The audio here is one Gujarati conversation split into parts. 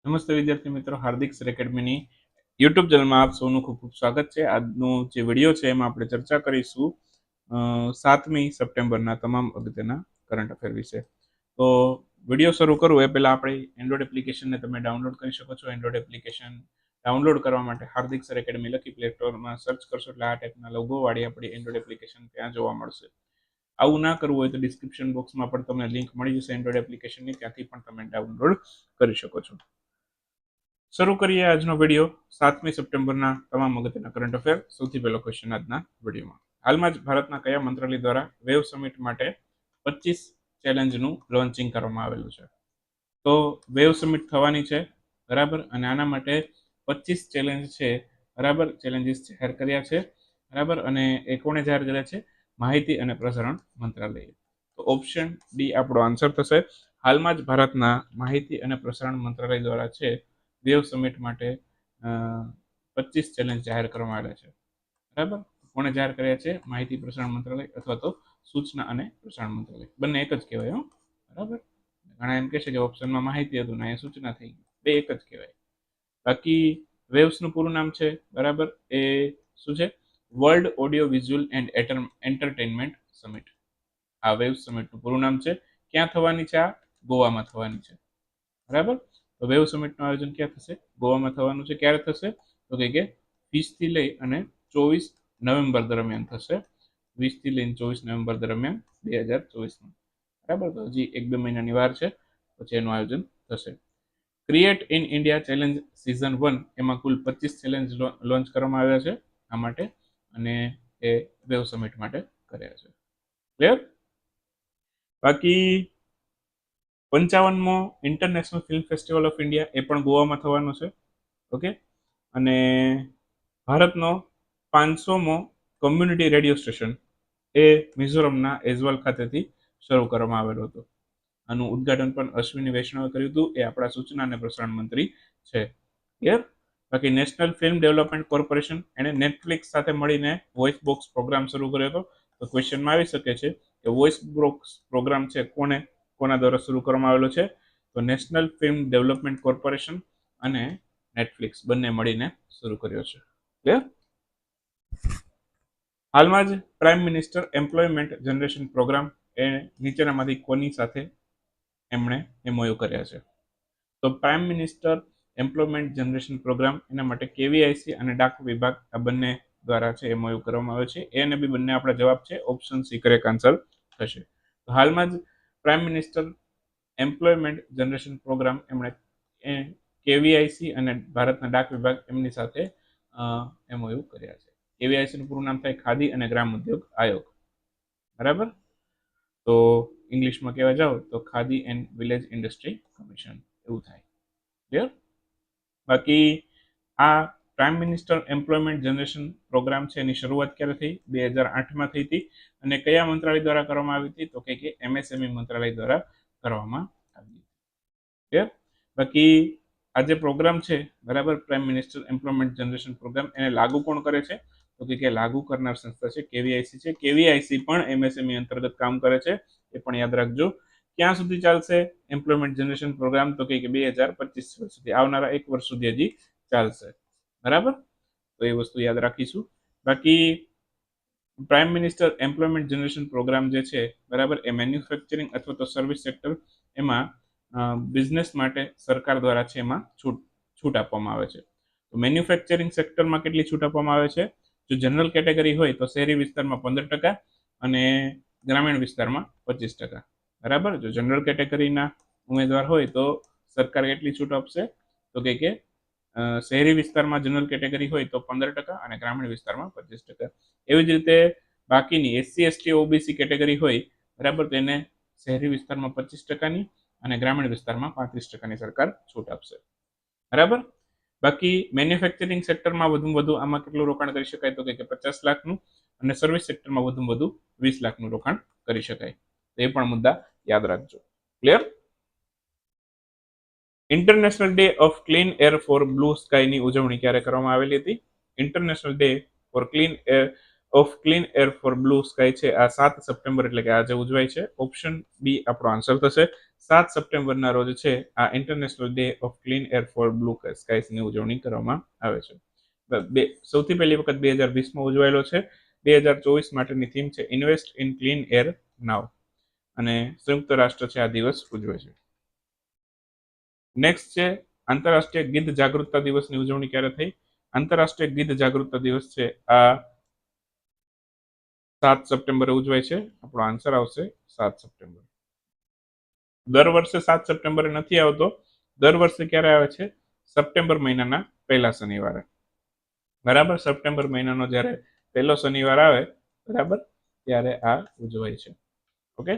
નમસ્તે વિદ્યાર્થી મિત્રો, હાર્દિક સર એકેડમીની યુટ્યુબ ચેનલમાં આપ સૌનું ખૂબ ખૂબ સ્વાગત છે. આજનો જે વિડીયો છે એમાં આપણે ચર્ચા કરીશું 7મી સપ્ટેમ્બરના તમામ અગત્યના કરંટ અફેર વિશે. તો વિડીયો શરૂ કરું એ પહેલાં આપણે એન્ડ્રોઈડ એપ્લિકેશનને તમે ડાઉનલોડ કરી શકો છો. એન્ડ્રોઈડ એપ્લિકેશન ડાઉનલોડ કરવા માટે હાર્દિક સર એકેડમી લખી પ્લે સ્ટોરમાં સર્ચ કરશો એટલે આ ટાઈપના લોગોવાળી આપણી એન્ડ્રોઈડ એપ્લિકેશન ત્યાં જોવા મળશે. આવું ના કરવું હોય તો ડિસ્ક્રિપ્શન બોક્સમાં પણ તમને લિંક મળી જશે એન્ડ્રોઈડ એપ્લિકેશનની, ત્યાંથી પણ તમે ડાઉનલોડ કરી શકો છો. શરૂ કરીએ આજનો વિડીયો 7મી સપ્ટેમ્બરના તમામ અગત્યના કરંટ અફેર. સૌથી પહેલો ક્વેશ્ચન આજના વિડીયોમાં, હાલમાં જ ભારતના કયા મંત્રાલય દ્વારા વેવ સમિટ માટે 25 ચેલેન્જનું લોન્ચિંગ કરવામાં આવેલું છે? તો વેવ સમિટ થવાની છે, બરાબર, અને આના માટે 25 ચેલેન્જ છે, બરાબર, ચેલેન્જીસ જાહેર કર્યા છે, બરાબર, અને એ કોણે જાહેર કર્યા છે? માહિતી અને પ્રસારણ મંત્રાલયે. તો ઓપ્શન ડી આપણો આન્સર થશે. હાલમાં જ ભારતના માહિતી અને પ્રસારણ મંત્રાલય દ્વારા છે વેવ સમિટ માટે 25 ચેલેન્જ જાહેર કરવામાં આવ્યા છે, બરાબર. કોણે જાહેર કર્યા છે? માહિતી પ્રસારણ મંત્રાલય અથવા તો સૂચના અને પ્રસારણ મંત્રાલય, બંને એક જ કહેવાય, બરાબર. ઘણા એમ કહે છે કે ઓપ્શનમાં માહિતી હતું ને અહીંયા સૂચના થઈ ગઈ, બે એક જ કહેવાય. બાકી વેવ્સનું પૂરું નામ છે, બરાબર, એ શું છે? World audio visual and entertainment summit. આ વેવ્સ સમિટનું પૂરું નામ છે. ક્યાં થવાની છે? આ ગોવામાં થવાની છે, બરાબર. તો વેવ સમિટનું આયોજન ક્યાં થશે? ગોવામાં થવાનું છે. ક્યારે થશે? તો કે 20થી લઈ અને 24 નવેમ્બર દરમિયાન થશે. 20થી લઈને 24 નવેમ્બર દરમિયાન 2024માં, બરાબર. તો હજી 1-2 મહિનાની વાર છે, પછી એનું આયોજન થશે. Create in India challenge season 1 એમાં કુલ 25 ચેલેન્જ લોન્ચ કરવામાં આવ્યા છે આ માટે, અને એ વેવ સમિટ માટે કર્યા છે. ક્લિયર? બાકી 55મો international film festival of India એ પણ ગોવામાં થવાનો છે, ઓકે. અને ભારતનો 500મો કોમ્યુનિટી રેડિયો સ્ટેશન એ મિઝોરમના એઝવલ ખાતેથી શરૂ કરવામાં આવેલો હતો. આનું ઉદ્ઘાટન પણ અશ્વિની વૈષ્ણવે કર્યું હતું. એ આપણા સૂચના અને પ્રસારણ મંત્રી છે. ક્લિયર? બાકી નેશનલ ફિલ્મ ડેવલપમેન્ટ કોર્પોરેશન એણે નેટફ્લિક્સ સાથે મળીને વોઇસ બોક્સ પ્રોગ્રામ શરૂ કર્યો હતો. તો ક્વેશ્ચનમાં આવી શકે છે કે વોઇસ બોક્સ પ્રોગ્રામ છે કોના દ્વારા શરૂ કરવામાં આવેલો છે? તો નેશનલ ફિલ્મ ડેવલપમેન્ટ કોર્પોરેશન અને નેટફ્લિક્સ બંને મળીને શરૂ કર્યો છે. ક્લિયર? હાલમાં જ prime minister employment generation programme એ નીચેનામાંથી કોની સાથે એમણે એમઓયુ કર્યા છે? તો prime minister employment generation programme એના માટે કેવીઆઈસી અને ડાક વિભાગ આ બંને દ્વારા છે એમઓયુ કરવામાં આવ્યો છે. એ અને બી બંને આપણા જવાબ છે. ઓપ્શન સી કરેક્ટ આન્સર થશે. તો હાલમાં જ prime minister employment generation programme એમણે કેવીઆઈસી અને ભારતના ડાક વિભાગ એમની સાથે એમઓયુ કર્યા છે. કેવીઆઈસીનું પૂરું નામ થાય ખાદી અને ગ્રામ ઉદ્યોગ આયોગ, બરાબર. તો ઇંગ્લિશમાં કહેવા જાઓ તો Khadi and village industry commission એવું થાય. ક્લિયર? બાકી આ prime minister employment generation programme છે એની શરૂઆત ક્યારે થઈ? 2008માં થઈ હતી. અને કયા મંત્રાલય દ્વારા કરવામાં આવી હતી? તો કે એમએસએમઈ મંત્રાલય દ્વારા કરવામાં આવી હતી. ક્લિયર? બાકી આ જે પ્રોગ્રામ છે, બરાબર, prime minister employment generation programme, એને લાગુ કોણ કરે છે? તો કે લાગુ કરનાર સંસ્થા છે કેવીઆઈસી છે. કેવીઆઈસી પણ એમએસએમઈ અંતર્ગત કામ કરે છે, એ પણ યાદ રાખજો. ક્યાં સુધી ચાલશે એમ્પ્લોયમેન્ટ જનરેશન પ્રોગ્રામ? તો કે 2025 સુધી, આવનારા 1 વર્ષ સુધી હજી ચાલશે, બરાબર. તો એ વસ્તુ યાદ રાખીશું. બાકી prime minister employment generation programme જે છે, બરાબર, એ મેન્યુફેક્ચરિંગ અથવા તો સર્વિસ સેક્ટર એમાં બિઝનેસ માટે સરકાર દ્વારા છે એમાં છૂટ આપવામાં આવે છે. તો મેન્યુફેક્ચરિંગ સેક્ટરમાં કેટલી છૂટ આપવામાં આવે છે? જો જનરલ કેટેગરી હોય તો શહેરી વિસ્તારમાં 15% અને ગ્રામીણ વિસ્તારમાં 25%, બરાબર. જો જનરલ કેટેગરીના ઉમેદવાર હોય તો સરકાર કેટલી છૂટ આપશે? તો કે શહેરી વિસ્તારમાં જનરલ કેટેગરી હોય તો 15% અને ગ્રામીણ વિસ્તારમાં 25%. એવી જ રીતે બાકીની એસસી એસટી ઓબીસી કેટેગરી હોય, બરાબર, તો એને શહેરી વિસ્તારમાં 25%ની અને ગ્રામીણ વિસ્તારમાં 35%ની સરકાર છૂટ આપશે, બરાબર. બાકી મેન્યુફેક્ચરિંગ સેક્ટરમાં વધુમાં વધુ આમાં કેટલું રોકાણ કરી શકાય? તો કે 50 લાખનું, અને સર્વિસ સેક્ટરમાં વધુમાં વધુ 20 લાખનું રોકાણ કરી શકાય. તો એ પણ મુદ્દા યાદ રાખજો. Clear? International day of clean air for blue સ્કાયની ઉજવણી ક્યારે કરવામાં આવેલી હતી? International day for clean air for blue sky છે આ 7 સપ્ટેમ્બર એટલે કે આજે ઉજવાય છે. ઓપ્શન બી આપણો આન્સર થશે. 7 સપ્ટેમ્બરના રોજ છે આ international day of clean air for blue સ્કાઈસની ઉજવણી કરવામાં આવે છે. સૌથી પહેલી વખત 2020માં ઉજવાયેલો છે. 2024 માટેની થીમ છે ઇન્વેસ્ટ ઇન ક્લીન એર નાવ, અને સંયુક્ત રાષ્ટ્ર છે આ દિવસ ઉજવે છે. નેક્સ્ટ છે આંતરરાષ્ટ્રીય ગીધ જાગૃતતા દિવસની ઉજવણી ક્યારે થઈ? આંતરરાષ્ટ્રીય ગીધ જાગૃતતા દિવસ છે આ 7 સપ્ટેમ્બરે ઉજવાય છે. આપણો આન્સર આવશે 7 સપ્ટેમ્બર. દર વર્ષે 7 સપ્ટેમ્બરે નથી આવતો. દર વર્ષે ક્યારે આવે છે? સપ્ટેમ્બર મહિનાના પહેલા શનિવારે. બરાબર, સપ્ટેમ્બર મહિનાનો જ્યારે પહેલો શનિવાર આવે બરાબર ત્યારે આ ઉજવાય છે. ઓકે,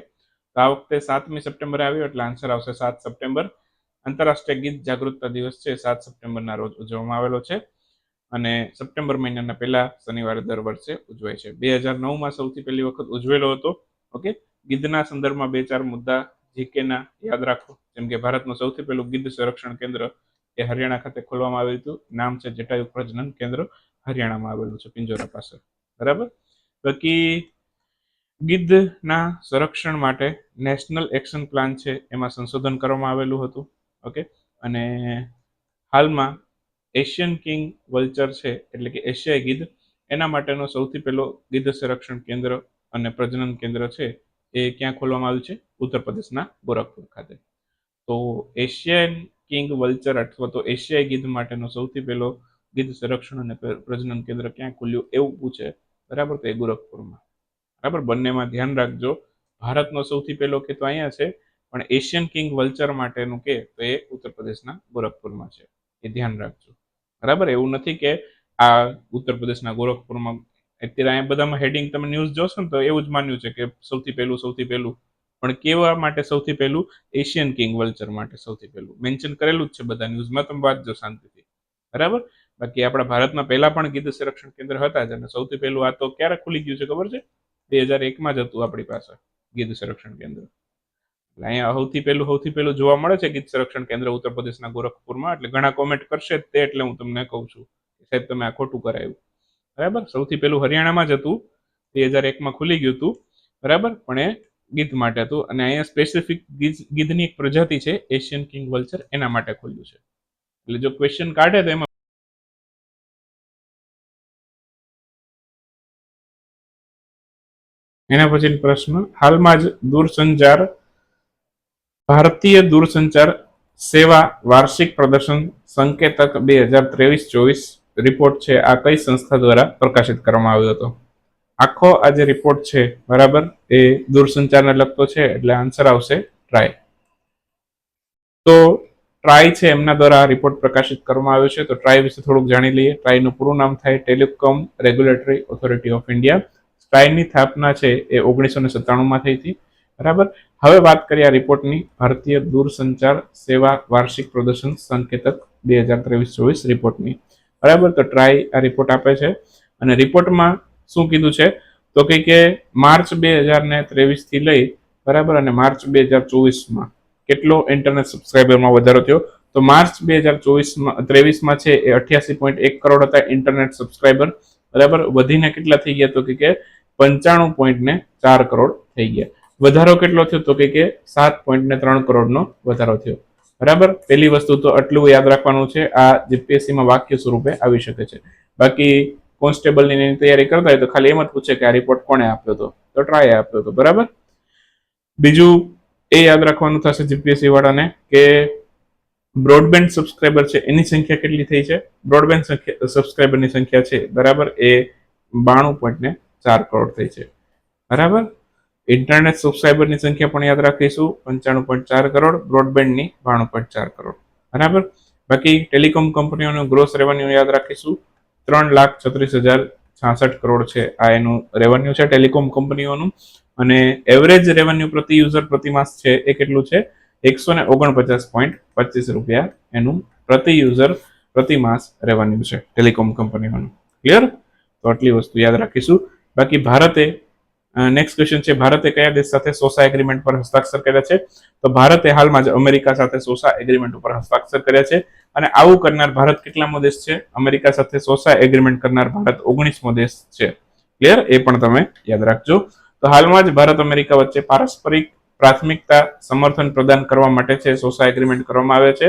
તો આ વખતે 7મી સપ્ટેમ્બરે આવ્યો એટલે આન્સર આવશે 7 સપ્ટેમ્બર. આંતરરાષ્ટ્રીય ગીત જાગૃતતા દિવસ છે 7 સપ્ટેમ્બરના રોજ ઉજવવામાં આવેલો છે, અને સપ્ટેમ્બર મહિનાના પહેલા શનિવારે દર વર્ષે ઉજવાય છે. 2009માં સૌથી પહેલી વખત ઉજવેલો હતો. ઓકે, ગીધના સંદર્ભમાં 2-4 મુદ્દા જીકેના યાદ રાખો. જેમ કે ભારતનું સૌથી પહેલું ગીધ સંરક્ષણ કેન્દ્ર એ હરિયાણા ખાતે ખોલવામાં આવ્યું હતું. નામ છે જટાયુ પ્રજનન કેન્દ્ર, હરિયાણામાં આવેલું છે પિંજોરા પાસે. બરાબર, બાકી ગીધના સંરક્ષણ માટે નેશનલ એક્શન પ્લાન છે એમાં સંશોધન કરવામાં આવેલું હતું. ઓકે, અને હાલમાં એશિયન કિંગ વલ્ચર છે એટલે કે એશિયાઈ ગીધ, એના માટેનો સૌથી પહેલો ગીધ સંરક્ષણ કેન્દ્ર અને પ્રજનન કેન્દ્ર છે એ ક્યાં ખોલવામાં આવ્યું છે? ઉત્તર પ્રદેશના ગોરખપુર ખાતે. તો એશિયન કિંગ વલ્ચર અથવા તો એશિયાઈ ગીધ માટેનો સૌથી પહેલો ગીધ સંરક્ષણ અને પ્રજનન કેન્દ્ર ક્યાં ખુલ્યું એવું પૂછે બરાબર, તો એ ગોરખપુરમાં. બરાબર, બંનેમાં ધ્યાન રાખજો. ભારતનો સૌથી પહેલો કે તો અહીંયા છે, પણ એશિયન કિંગ વલ્ચર માટેનું કે તો એ ઉત્તર પ્રદેશના ગોરખપુરમાં છે. એ ધ્યાન રાખજો. બરાબર, એવું નથી કે આ ઉત્તર પ્રદેશના ગોરખપુરમાં. અત્યારે અહીંયા બધામાં હેડિંગ તમે ન્યૂઝ જોશો ને તો એવું જ માન્યું છે કે સૌથી પહેલું, પણ કેવા માટે સૌથી પહેલું? એશિયન કિંગ વલ્ચર માટે સૌથી પહેલું મેન્શન કરેલું જ છે બધા ન્યૂઝમાં, તમે વાંચજો શાંતિથી. બરાબર, બાકી આપણા ભારતમાં પહેલા પણ ગીધ સંરક્ષણ કેન્દ્ર હતા જ, અને સૌથી પહેલું આ તો ક્યારે ખુલી ગયું છે ખબર છે? 2001માં જ હતું આપણી પાસે ગીધ સંરક્ષણ કેન્દ્ર. એટલે અહીંયા સૌથી પહેલું જોવા મળે છે ગીધ સંરક્ષણ કેન્દ્ર ઉત્તર પ્રદેશના ગોરખપુરમાં. એટલે ઘણા કોમેન્ટ કરશે તે, એટલે હું તમને કહું છું સાહેબ તમે આ ખોટું કરાયું. બરાબર, સૌથી પહેલું હરિયાણામાં જ હતું, 2001માં ખુલી ગયું હતું. બરાબર, પણ એ ગીધ માટે હતું, અને અહીંયા સ્પેસિફિક ગીધની એક પ્રજાતિ છે એશિયન કિંગ વલ્ચર, એના માટે ખુલ્યું છે. એટલે જો ક્વેશ્ચન કાઢે તો એમાં એના પછી પ્રશ્ન, હાલમાં જ ભારતીય દૂરસંચાર સેવા વાર્ષિક પ્રદર્શન સંકેતક 2023-24 રિપોર્ટ છે આ કઈ સંસ્થા દ્વારા પ્રકાશિત કરવામાં આવ્યો હતો? આખો આ જે રિપોર્ટ છે બરાબર એ દૂરસંચારને લગતો છે, એટલે આન્સર આવશે ટ્રાય. તો ટ્રાય છે એમના દ્વારા આ રિપોર્ટ પ્રકાશિત કરવામાં આવ્યો છે. તો ટ્રાય વિશે થોડુંક જાણી લઈએ. ટ્રાયનું પૂરું નામ થાય telecom regulatory authority of India. ટ્રાયની સ્થાપના છે એ 1997માં થઈ હતી. બરાબર, હવે વાત કરીએ આ રિપોર્ટની. ભારતીય દૂરસંચાર સેવા વાર્ષિક પ્રદર્શન સંકેતક 2023-24 રિપોર્ટની. બરાબર, તો ટ્રાય આ રિપોર્ટ આપે છે, અને રિપોર્ટમાં શું કીધું છે તો કે માર્ચ 2023 થી લઈ બરાબર અને માર્ચ 2024માં કેટલો ઇન્ટરનેટ સબસ્ક્રાઇબરમાં વધારો થયો? તો માર્ચ 2023માં છે એ 88.1 કરોડ હતા ઇન્ટરનેટ સબસ્ક્રાઇબર. બરાબર, વધીને કેટલા થઈ ગયા તો કે 95.4 કરોડ થઈ ગયા. વધારો કેટલો થયો તો કે 7.3 કરોડનો વધારો થયો. બરાબર, પહેલી વસ્તુ તો આટલું યાદ રાખવાનું છે, આ જીપીએસસીમાં વાક્ય સ્વરૂપે આવી શકે છે. બાકી કોન્સ્ટેબલની તૈયારી કરતા હોય તો ખાલી એમ જ પૂછે કે આ રિપોર્ટ કોણે આપ્યો હતો, તો ટ્રાય આપ્યો હતો. બરાબર, બીજું એ યાદ રાખવાનું થશે જીપીએસસી વાળાને કે બ્રોડબેન્ડ સબસ્ક્રાઇબર છે એની સંખ્યા કેટલી થઈ છે? બ્રોડબેન્ડ સબસ્ક્રાઇબરની સંખ્યા છે બરાબર એ 92.4 કરોડ થઈ છે. બરાબર, ઇન્ટરનેટ સબસ્ક્રાઇબરની સંખ્યા પણ યાદ રાખીશું 95.4 કરોડ, બ્રોડબેન્ડની 92.4 કરોડ. બરાબર, બાકી ટેલિકોમ કંપનીઓનું ગ્રોસ રેવન્યુ યાદ રાખીશું 3,36,066 કરોડ છે આ એનું રેવન્યુ છે ટેલિકોમ કંપનીઓનું. અને એવરેજ રેવન્યુ પ્રતિ યુઝર પ્રતિ માસ છે એ કેટલું છે? 149.25 રૂપિયા એનું પ્રતિ યુઝર પ્રતિ માસ રેવન્યુ છે ટેલિકોમ કંપનીઓનું. ક્લિયર? તો આટલી વસ્તુ યાદ રાખીશું. બાકી ભારતે નેક્સ્ટ ક્વેશ્ચન છે, ભારતે કયા દેશ સાથે સોસા એગ્રીમેન્ટ પર હસ્તાક્ષર કર્યા છે? તો ભારતે હાલમાં જ અમેરિકા સાથે સોસા એગ્રીમેન્ટ ઉપર હસ્તાક્ષર કર્યા છે. અને આવું કરનાર ભારત કેટલામો દેશ છે? અમેરિકા સાથે સોસા એગ્રીમેન્ટ કરનાર ભારત 19મો દેશ છે. ક્લિયર? એ પણ તમે યાદ રાખજો. તો હાલમાં જ ભારત અમેરિકા વચ્ચે પારસ્પરિક પ્રાથમિકતા સમર્થન પ્રદાન કરવા માટે છે સોસા એગ્રીમેન્ટ કરવામાં આવે છે.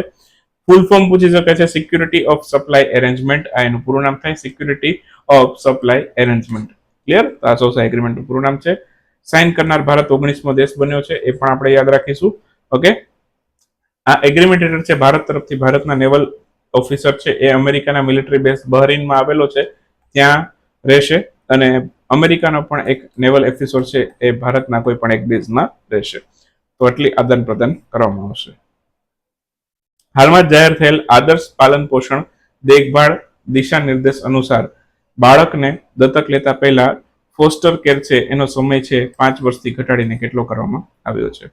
ફૂલ ફોર્મ પૂછી શકે છે સિક્યુરિટી ઓફ સપ્લાય એરેન્જમેન્ટ, આ એનું પૂરું નામ થાય security of supply arrangement. Clear? આ સોસા એગ્રીમેન્ટનું પૂરું નામ છે. સાઇન કરનાર ભારત 19મો દેશ બન્યો છે, એ પણ આપણે યાદ રાખીશું. ઓકે, આ એગ્રીમેન્ટ હેઠળ છે ભારત તરફથી ભારતના નેવલ ઓફિસર છે એ અમેરિકાના મિલિટરી બેઝ બહરીનમાં આવેલો છે ત્યાં રહેશે, અને અમેરિકાનો પણ એક નેવલ ઓફિસર છે એ ભારતના કોઈ પણ એક બેઝમાં રહેશે. તો આટલી આદાન પ્રદાન કરવામાં આવશે. હાલમાં જાહેર થયેલ આદર્શ પાલન પોષણ દેખભાળ દિશા નિર્દેશ અનુસાર બાળકને દત્તક લેતા પહેલા ફોસ્ટર કેર છે એનો સમય છે 5 વર્ષથી ઘટાડીને કેટલો કરવામાં આવ્યો છે?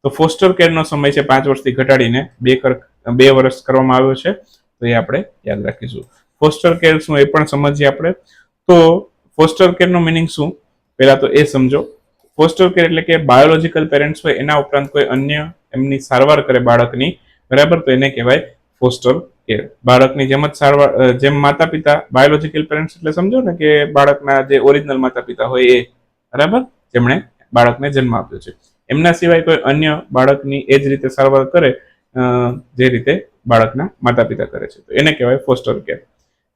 તો ફોસ્ટર કેરનો સમય છે 5 વર્ષથી ઘટાડીને 2 વર્ષ કરવામાં આવ્યો છે. તો એ આપણે યાદ રાખીશું. ફોસ્ટર કેર શું એ પણ સમજીએ આપણે. તો ફોસ્ટર કેરનો મિનિંગ શું પહેલા તો એ સમજો. ફોસ્ટર કેર એટલે કે બાયોલોજીકલ પેરેન્ટ્સ હોય એના ઉપરાંત કોઈ અન્ય એમની સારવાર કરે બાળકની, બરાબર, તો એને કહેવાય ફોસ્ટર કેર. બાળકની જેમ જ સારવાર, જેમ માતા પિતા બાયોલોજીકલ પેરેન્ટ્સ એટલે સમજો ને કે બાળકના જે ઓરિજિનલ માતા પિતા હોય એ, બરાબર, જેમણે બાળકને જન્મ આપ્યો છે, એમના સિવાય કોઈ અન્ય બાળકની એ જ રીતે સારવાર કરે જે રીતે બાળકના માતા પિતા કરે છે, તો એને કહેવાય ફોસ્ટર કેર.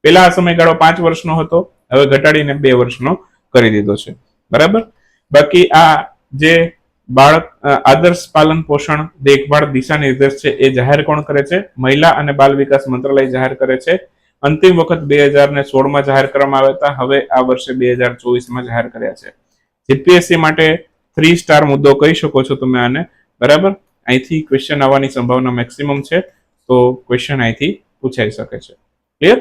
પહેલા આ સમયગાળો 5 વર્ષનો હતો, હવે ઘટાડીને 2 વર્ષનો કરી દીધો છે, બરાબર. બાકી આ જે બાળક આદર્શ પાલન પોષણ દેખભાળ દિશા નિર્દેશ છે એ જાહેર કોણ કરે છે? મહિલા અને બાલ વિકાસ મંત્રાલય જાહેર કરે છે. અંતિમ વખત 2016માં જાહેર કરવામાં આવ્યા હતા, હવે આ વર્ષે 2024માં જાહેર કર્યા છે. જીપીએસસી માટે 3 સ્ટાર મુદ્દો કહી શકો છો તમે આને, બરાબર. અહીંથી ક્વેશ્ચન આવવાની સંભાવના મેક્સિમમ છે, તો ક્વેશ્ચન અહીંથી પૂછાઈ શકે છે. ક્લિયર?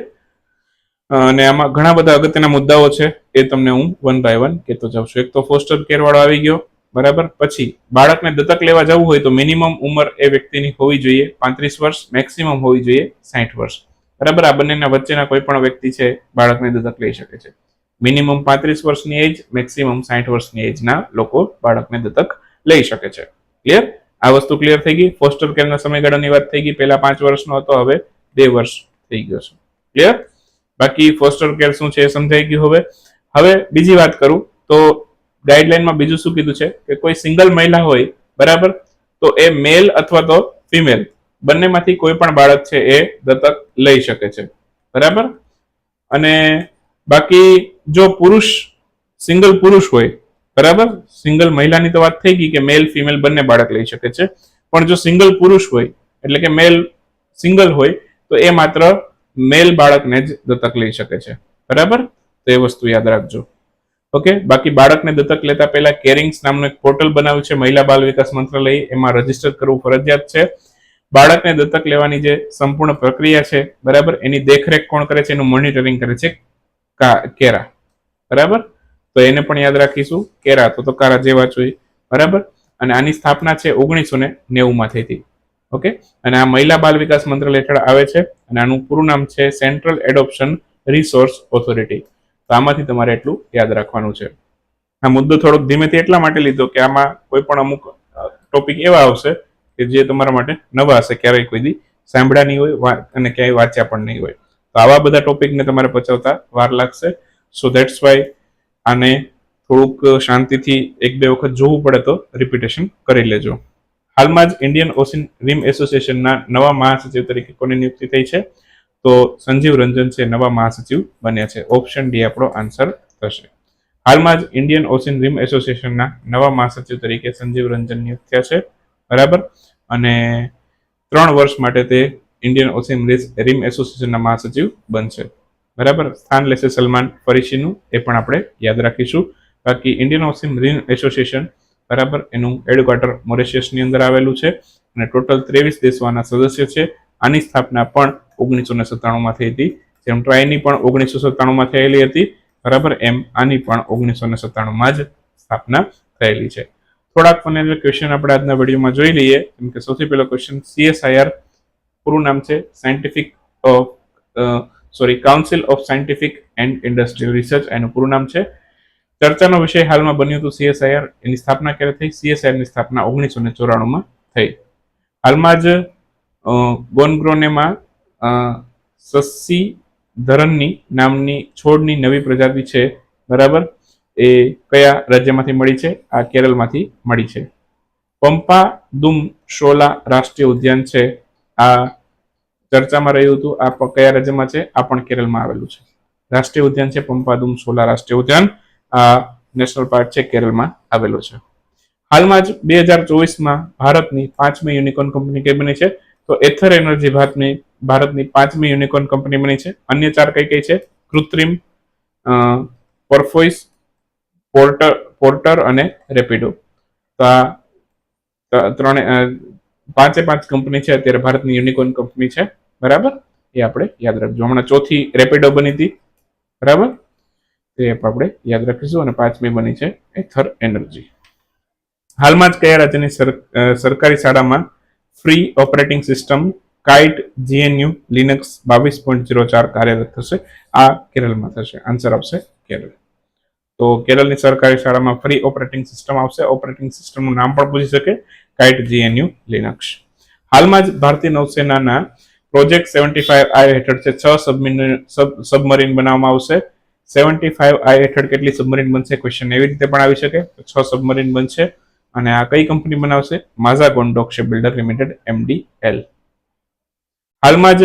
અને આમાં ઘણા બધા અગત્યના મુદ્દાઓ છે, એ તમને હું 1 બાય 1 કહેતો જાઉં છું. એક તો ફોસ્ટર કેર વાળો આવી ગયો, બરાબર. પછી બાળકને દત્તક લેવા જવું હોય તો મિનિમમ ઉંમર એ વ્યક્તિની હોવી જોઈએ 35 વર્ષ, મેક્સિમમ હોવી જોઈએ 60 વર્ષ, બરાબર. આ બંનેના વચ્ચેના કોઈ પણ વ્યક્તિ છે બાળકને દત્તક લઈ શકે છે. મિનિમમ 35 વર્ષની એજ, મેક્સિમમ 60 વર્ષની એજના લોકો બાળકને દત્તક લઈ શકે છે. ક્લિયર? આ વસ્તુ ક્લિયર થઈ ગઈ. ફોસ્ટર કેરના સમયગાળાની વાત થઈ ગઈ. પહેલા 5 વર્ષનો હતો, હવે 2 વર્ષ થઈ ગયો છે. ક્લિયર? બાકી ફોસ્ટર કેર શું છે એ સમજાઈ ગયું. હવે બીજી વાત કરું તો ગાઈડલાઈનમાં બીજું શું કીધું છે કે કોઈ સિંગલ મહિલા હોય, બરાબર, તો એ મેલ અથવા તો ફિમેલ બંનેમાંથી કોઈ પણ બાળક છે એ દત્તક લઈ શકે છે, બરાબર. અને બાકી જો સિંગલ પુરુષ હોય, બરાબર, સિંગલ મહિલાની તો વાત થઈ ગઈ કે મેલ ફિમેલ બંને બાળક લઈ શકે છે, પણ જો સિંગલ પુરુષ હોય એટલે કે મેલ સિંગલ હોય તો એ માત્ર મેલ બાળકને જ દત્તક લઈ શકે છે, બરાબર. તો એ વસ્તુ યાદ રાખજો. ઓકે. બાકી બાળકને દત્તક લેતા પહેલા કેરિંગ્સ નામનું એક પોર્ટલ બનાવ્યું છે મહિલા બાલ વિકાસ મંત્રાલય, એમાં રજીસ્ટર કરવું ફરજિયાત છે. બાળકને દત્તક લેવાની જે સંપૂર્ણ પ્રક્રિયા છે, બરાબર, એની દેખરેખ કોણ કરે છે? એનું મોનિટરિંગ કરે છે કેરા, બરાબર. તો એને પણ યાદ રાખીશું. કેરા તો કારા જેવા જોઈએ, બરાબર. અને આની સ્થાપના છે 1990માં થઈ હતી. ઓકે. અને આ મહિલા બાલ વિકાસ મંત્રાલય હેઠળ આવે છે, અને આનું પૂરું નામ છે સેન્ટ્રલ એડોપ્શન રિસોર્સ ઓથોરિટી. તો આમાંથી તમારે એટલું યાદ રાખવાનું છે. આ મુદ્દો થોડોક ધીમેથી એટલા માટે લીધો કે આમાં કોઈ પણ અમુક ટોપિક એવા આવશે કે જે તમારા માટે નવા હશે, ક્યારેય કોઈ દી સાંભળ્યા નહીં હોય અને ક્યાંય વાંચ્યા પણ નહીં હોય. તો આવા બધા ટોપિકને તમારે પચાવતા વાર લાગશે. સો ધેટ્સ વાય આને થોડુંક શાંતિથી 1-2 વખત જોવું પડે તો રિપીટેશન કરી લેજો. હાલમાં જ ઇન્ડિયન ઓશન રિમ એસોસિએશનના નવા મહાસચિવ તરીકે કોની નિયુક્તિ થઈ છે? તો સંજીવ રંજન છે નવા મહાસચિવ બન્યા છે. ઓપ્શન ડી આપણો આન્સર થશે. હાલમાં જ ઇન્ડિયન ઓશન રિમ એસોસિએશનના નવા મહાસચિવ તરીકે સંજીવ રંજન નિયુક્ત થયા છે, બરાબર. અને 3 વર્ષ માટે તે ઇન્ડિયન ઓશન રિમ એસોસિએશનના મહાસચિવ બનશે, બરાબર. સ્થાન લેશે સલમાન ફરીશીનું, એ પણ આપણે યાદ રાખીશું. બાકી ઇન્ડિયન ઓશન રિમ એસોસિએશન, બરાબર, એનું હેડક્વાર્ટર મોરેશિયસની અંદર આવેલું છે, અને ટોટલ 23 દેશો આના સદસ્ય છે. આની સ્થાપના પણ 1997માં થઈ હતી. જેમ ટ્રાયની પણ 1997માં થયેલી હતી, બરાબર, એમ આની પણ 1997માં જ સ્થાપના થયેલી છે. થોડાક ફાઇનલ ક્વેશ્ચન આપણે આજના વિડીયોમાં જોઈ લઈએ. જેમ કે સૌથી પહેલો ક્વેશ્ચન, CSIR પૂરું નામ છે council of scientific and industrial research, એનું પૂરું નામ છે. ચર્ચાનો વિષય હાલમાં બન્યું હતું CSIR. એની સ્થાપના ક્યારે થઈ? CSIR ની સ્થાપના 1994માં થઈ. હાલમાં જ ગોનગ્રોનેમાં સસ્સી ધરનની નામની છોડની નવી પ્રજાતિ છે, બરાબર, એ કયા રાજ્યમાંથી મળી છે? આ કેરળમાંથી મળી છે. પંપા દુમ શોલા રાષ્ટ્રીય ઉદ્યાન છે, આ ચર્ચામાં રહ્યું હતું. આ કયા રાજ્યમાં છે? આ પણ કેરળમાં આવેલું છે. રાષ્ટ્રીય ઉદ્યાન છે પંપાદુમ સોલા રાષ્ટ્રીય ઉદ્યાન, આ નેશનલ પાર્ક છે, કેરળમાં આવેલું છે. હાલમાં જ 2024માં ભારતની 5મી યુનિકોર્ન કંપની કઈ બની છે? તો એથર એનર્જી ભારતની 5મી યુનિકોર્ન કંપની બની છે. અન્ય 4 કઈ કઈ છે? કૃત્રિમ, પરફોઇસ, પોર્ટર અને રેપિડો. તો આ પાંચે 5 કંપની છે અત્યારે ભારતની યુનિકોર્ન કંપની છે. બરાબર, એ આપણે યાદ રાખજો. હમણાં 4થી રેપિડો બની હતી. બરાબર, તે આપણે યાદ રાખીશું. અને 5મી બની છે એથર એનર્જી. હાલમાં જ કયા રાજ્યની સરકારી શાળામાં free operating system kite GNU Linux 22.04 કાર્યરત થશે? આ કેરળમાં થશે. આન્સર આવશે કેરળ. તો કેરળની સરકારી શાળામાં ફ્રી ઓપરેટિંગ સિસ્ટમ આવશે. ઓપરેટિંગ સિસ્ટમનું નામ પણ પૂછી શકે, કાઇટ GNU લિનક્સ. હાલમાં જ ભારતીય નૌસેનાના પ્રોજેક્ટ 75I હેઠળ છે 6 સબમરીન બનાવવામાં આવશે. 75I હેઠળ કેટલી સબમરીન બનશે? ક્વેશ્ચન એવી રીતે પણ આવી શકે. 6 સબમરીન બનશે. અને આ કઈ કંપની બનાવશે? માઝાગોન ડોક શિપબિલ્ડર લિમિટેડ MDL. હાલમાં જ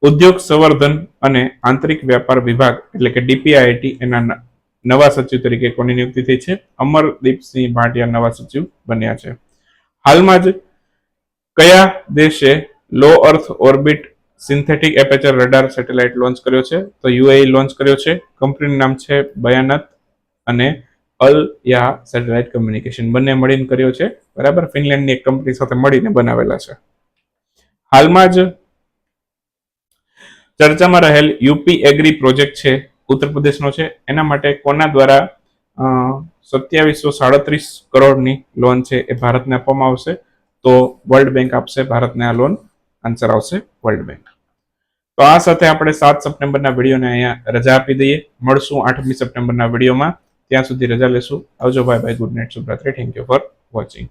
ઉદ્યોગ સંવર્ધન અને આંતરિક વ્યાપાર વિભાગ એટલે કે DPIIT એના નવા સચિવ તરીકે કોની નિયુક્તિ થઈ છે? અમરદીપસિંહ ભાટિયા નવા સચિવ બન્યા છે. હાલમાં જ કયા દેશે low earth orbit synthetic aperture radar satellite launch કર્યો છે? તો UAE લોન્ચ કર્યો છે. કંપનીનું નામ છે બયાનત અને અલ યા સેટેલાઇટ કમ્યુનિકેશન, બંને મળીને કર્યો છે. બરાબર, ફિનલેન્ડની એક કંપની સાથે મળીને બનાવેલા છે. હાલમાં જ ચર્ચામાં રહેલ યુપી એગ્રી પ્રોજેક્ટ છે, ઉત્તર પ્રદેશનો છે. એના માટે કોના દ્વારા 2737 કરોડની લોન છે એ ભારતને આપવામાં આવશે? તો વર્લ્ડ બેંક આપશે ભારતને આ લોન. આન્સર આવશે વર્લ્ડ બેંક. તો આ સાથે આપણે 7 સપ્ટેમ્બરના વિડીયોને અહીંયા રજા આપી દઈએ. મળશું 8મી સપ્ટેમ્બરના વિડીયોમાં. ત્યાં સુધી રજા લેશું. આવજો, બાય બાય, ગુડ નાઇટ, શુભરાત્રી. Thank you for watching.